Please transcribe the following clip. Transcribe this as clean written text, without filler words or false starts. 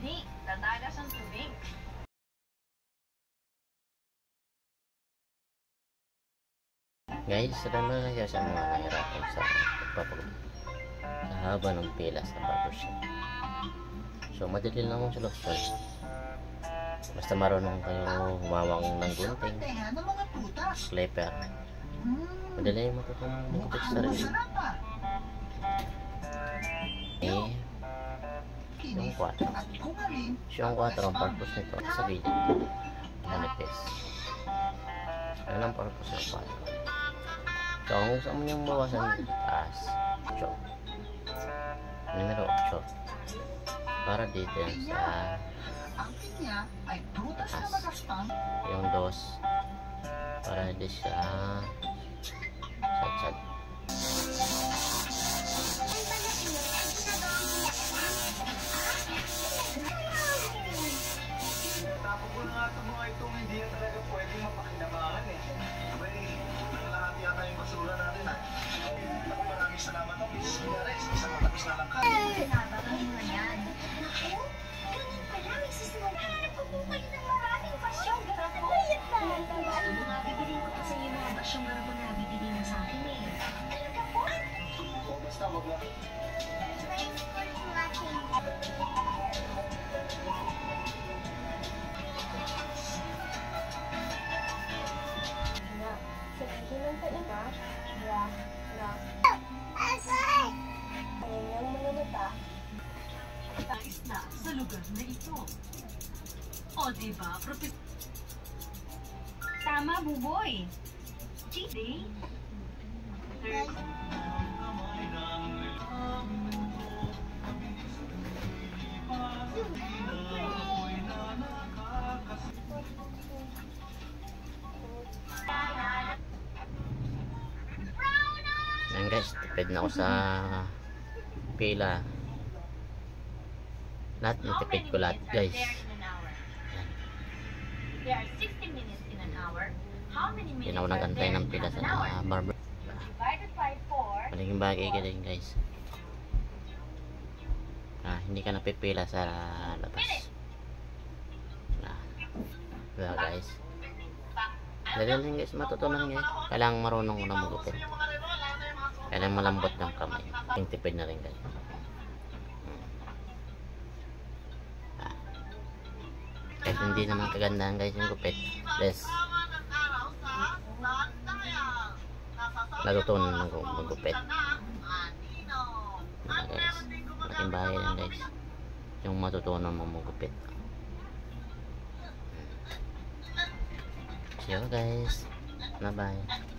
Hindi, tatagas ang tubig. Guys, salamat kayo sa mga nahirapan sa haba ng pila sa barbershop. So, madali lang mong solusyon. Basta marunong kayo humawak ng gunting, clipper. Madali yung matutong magupit sa sarili. Yung 4. Yung 4 ang purpose nito sa video. Manifest. Yan ang purpose ng 4. So, kung gusto mo niyang bawasan taas, 8. Numero 8. Para dito yan sa taas. Yung 2. Para dito sa sad-sad. Tapos ko na nga ito mga itong hindi na talaga pwedeng mapakinabangan eh. Abay, lahat yata yung basura natin ha. Maraming salamat ang Miss Yares. Isang matapos na lang ka. Pinabagahin mo yan. Naku, ganyan pala. May susunod na nagpupukay ng maraming pasyong garapon. Tandaan mo nga, bibilin ko pa sa iyo mga pasyong garapon na bibili mo sa akin eh. Talaga po? O basta, wag lang. Thanks for watching. Nais na sa lugar na ito. O diba, tama, Buboy. Cheat day. Ayan guys, tipid na ako sa pila. Lahat natipid ko lahat guys. There are 60 minutes in an hour. How many minutes? Hindi na ako nagantay ng pila sa barber. Divided by 4. Malaking bagay ka din guys. Hindi ka napipila sa labas. Diba guys? Dahil din guys, matutunan guys. Kailangan marunong ko na magupit. Kailangan malambot ng kamay. Yung tipid na rin guys. Kahit hindi naman kagandahan guys yung gupit. Less natutunan ng magupit. Guys, malaking bagay lang guys. Yung matutunan mo magupit. See you guys. Bye bye.